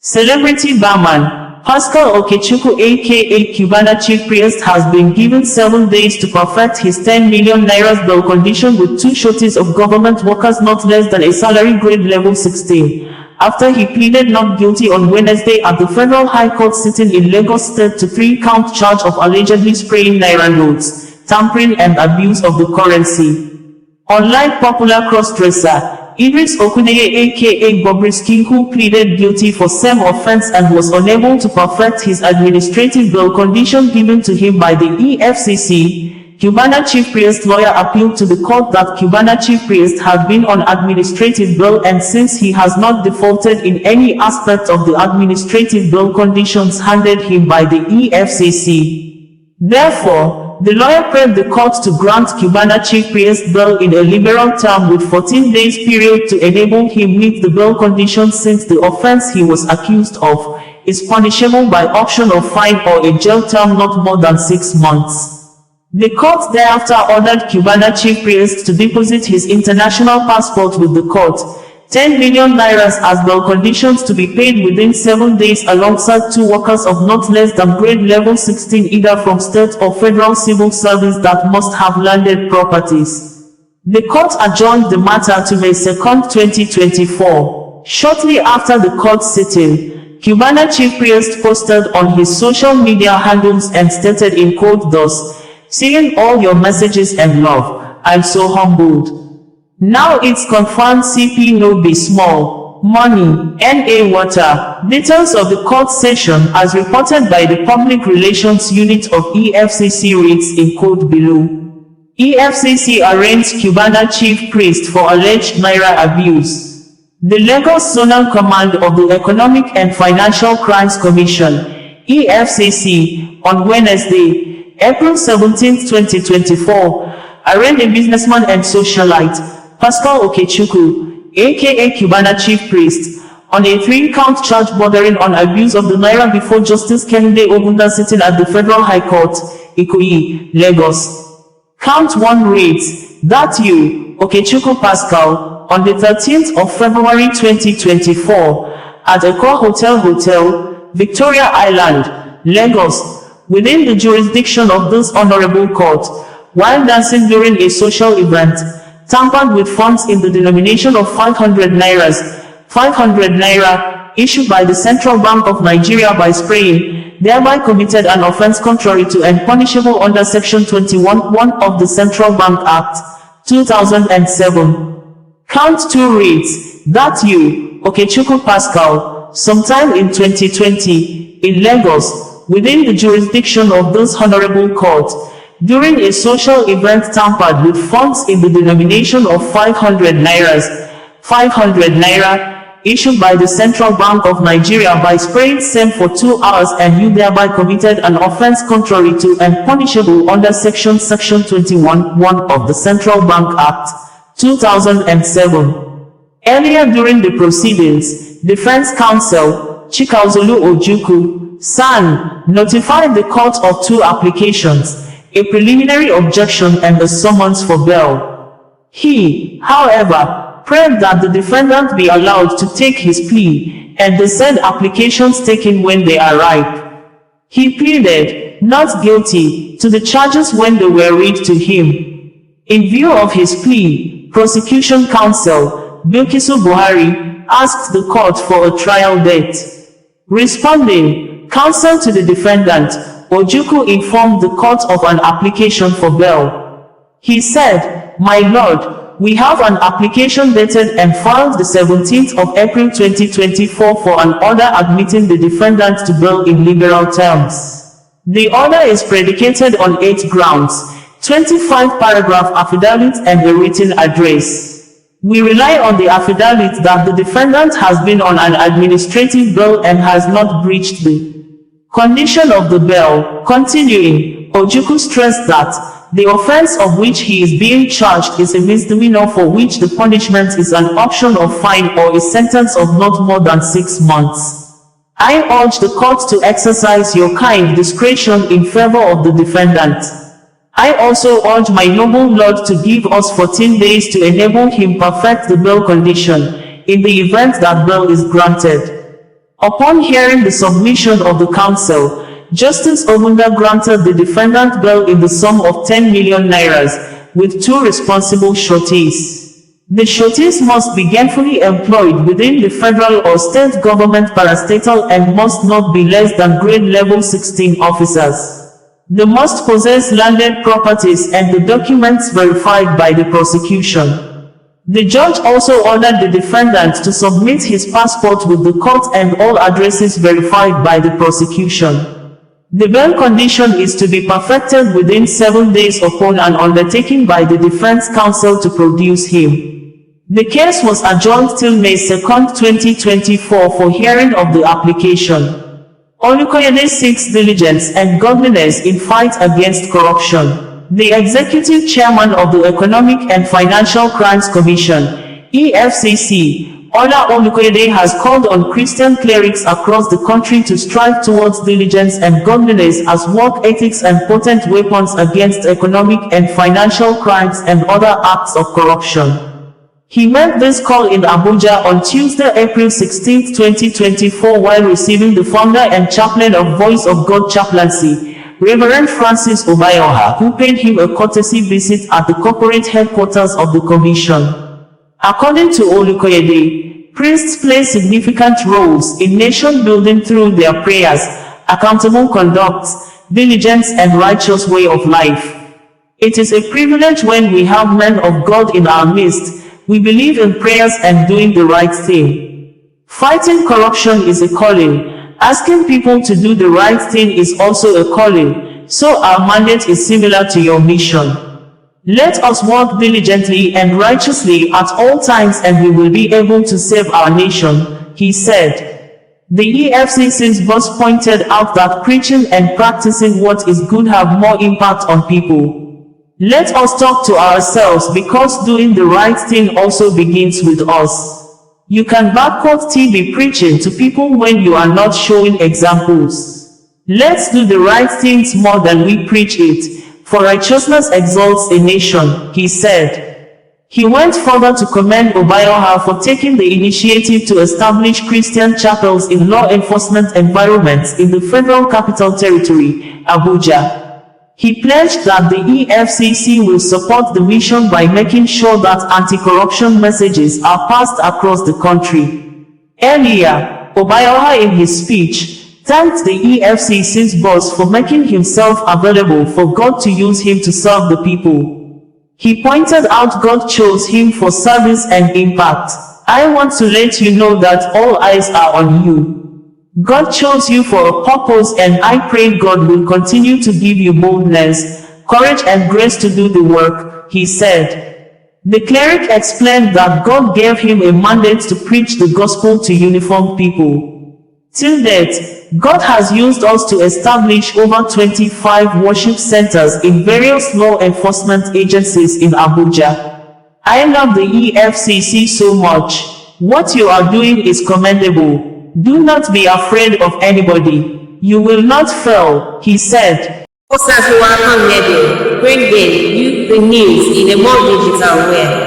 Celebrity barman, Pascal Okechukwu aka Cubana ChiefPriest has been given 7 days to perfect his 10 million naira bail condition with 2 sureties of government workers not less than a salary grade level 16, after he pleaded not guilty on Wednesday at the Federal High Court sitting in Lagos State to 3-count charge of allegedly spraying naira notes, tampering and abuse of the currency. Unlike popular cross-dresser Idris Okuneye aka Bobrisky, who pleaded guilty for same offense and was unable to perfect his administrative bail condition given to him by the EFCC, Cubana ChiefPriest lawyer appealed to the court that Cubana ChiefPriest had been on administrative bail, and since he has not defaulted in any aspect of the administrative bail conditions handed him by the EFCC. Therefore, the lawyer prayed the court to grant Cubana ChiefPriest bail in a liberal term with 14 days period to enable him meet the bail conditions, since the offense he was accused of is punishable by option of fine or a jail term not more than 6 months. The court thereafter ordered Cubana ChiefPriest to deposit his international passport with the court, 10 million naira as bail conditions to be paid within 7 days, alongside 2 workers of not less than grade level 16 either from state or federal civil service that must have landed properties. The court adjourned the matter to May 2, 2024. Shortly after the court sitting, Cubana ChiefPriest posted on his social media handles and stated in quote thus, "Seeing all your messages and love, I'm so humbled. Now it's confirmed CP no be small money, NA water." Details of the court session as reported by the Public Relations Unit of EFCC reads in quote below. EFCC arraigns Cubana ChiefPriest for alleged naira abuse. The Lagos Zonal Command of the Economic and Financial Crimes Commission, EFCC, on Wednesday, April 17, 2024, arraigned a businessman and socialite, Pascal Okechukwu, aka Cubana ChiefPriest, on a 3-count charge bordering on abuse of the naira before Justice Kehinde Ogunda sitting at the Federal High Court, Ikoyi, Lagos. Count 1 reads, "That you, Okechukwu Pascal, on the 13th of February 2024, at Eko Hotel, Victoria Island, Lagos, within the jurisdiction of this honorable court, while dancing during a social event, tampered with funds in the denomination of 500 naira, issued by the Central Bank of Nigeria by spraying, thereby committed an offense contrary to and punishable under Section 21(1) of the Central Bank Act, 2007. Count 2 reads, "That you, Okechukwu Pascal, sometime in 2020, in Lagos, within the jurisdiction of this honorable court, during a social event tampered with funds in the denomination of 500 naira, issued by the Central Bank of Nigeria by spraying same for 2 hours, and you thereby committed an offense contrary to and punishable under Section 21(1) of the Central Bank Act, 2007. Earlier during the proceedings, Defense Counsel, Chikauzulu Ojukwu, SAN, notified the court of 2 applications, a preliminary objection and a summons for bail. He, however, prayed that the defendant be allowed to take his plea, and the said applications taken when they are ripe. He pleaded not guilty to the charges when they were read to him. In view of his plea, prosecution counsel, Bilkisu Buhari, asked the court for a trial date. Responding, counsel to the defendant, Ojukwu informed the court of an application for bail. He said, "My lord, we have an application dated and filed the 17th of April 2024 for an order admitting the defendant to bail in liberal terms. The order is predicated on 8 grounds, 25 paragraph affidavit and a written address. We rely on the affidavit that the defendant has been on an administrative bail and has not breached the condition of the bail." Continuing, Ojukwu stressed that the offense of which he is being charged is a misdemeanor for which the punishment is an option of fine or a sentence of not more than 6 months. "I urge the court to exercise your kind discretion in favor of the defendant. I also urge my noble lord to give us 14 days to enable him perfect the bail condition, in the event that bail is granted. Upon hearing the submission of the council, Justice Obunda granted the defendant bail in the sum of 10 million nairas, with 2 responsible sureties. The sureties must be gainfully employed within the federal or state government parastatal and must not be less than grade level 16 officers. They must possess landed properties and the documents verified by the prosecution. The judge also ordered the defendant to submit his passport with the court and all addresses verified by the prosecution. The bail condition is to be perfected within 7 days upon an undertaking by the defense counsel to produce him. The case was adjourned till May 2, 2024 for hearing of the application. Olukoyede seeks diligence and godliness in fight against corruption. The Executive Chairman of the Economic and Financial Crimes Commission, EFCC, Ola Olukoyede has called on Christian clerics across the country to strive towards diligence and godliness as work ethics and potent weapons against economic and financial crimes and other acts of corruption. He made this call in Abuja on Tuesday, April 16, 2024 while receiving the founder and chaplain of Voice of God Chaplaincy, Reverend Francis Obayoha, who paid him a courtesy visit at the corporate headquarters of the commission. According to Olukoyede, priests play significant roles in nation building through their prayers, accountable conduct, diligence and righteous way of life. It is a privilege when we have men of God in our midst. We believe in prayers and doing the right thing. Fighting corruption is a calling. Asking people to do the right thing is also a calling, so our mandate is similar to your mission. Let us work diligently and righteously at all times and we will be able to save our nation, he said. The EFCC's boss pointed out that preaching and practicing what is good have more impact on people. Let us talk to ourselves because doing the right thing also begins with us. You can backquote TB preaching to people when you are not showing examples. Let's do the right things more than we preach it, for righteousness exalts a nation, he said. He went further to commend Obayoha for taking the initiative to establish Christian chapels in law enforcement environments in the Federal Capital Territory, Abuja. He pledged that the EFCC will support the mission by making sure that anti-corruption messages are passed across the country. Earlier, Obayoha in his speech, thanked the EFCC's boss for making himself available for God to use him to serve the people. He pointed out God chose him for service and impact. I want to let you know that all eyes are on you. God chose you for a purpose and I pray God will continue to give you boldness, courage and grace to do the work, he said. The cleric explained that God gave him a mandate to preach the gospel to uniformed people. Till date, God has used us to establish over 25 worship centers in various law enforcement agencies in Abuja. I love the EFCC so much. What you are doing is commendable. Do not be afraid of anybody. You will not fail, he said. Bring you the news in a more digital way.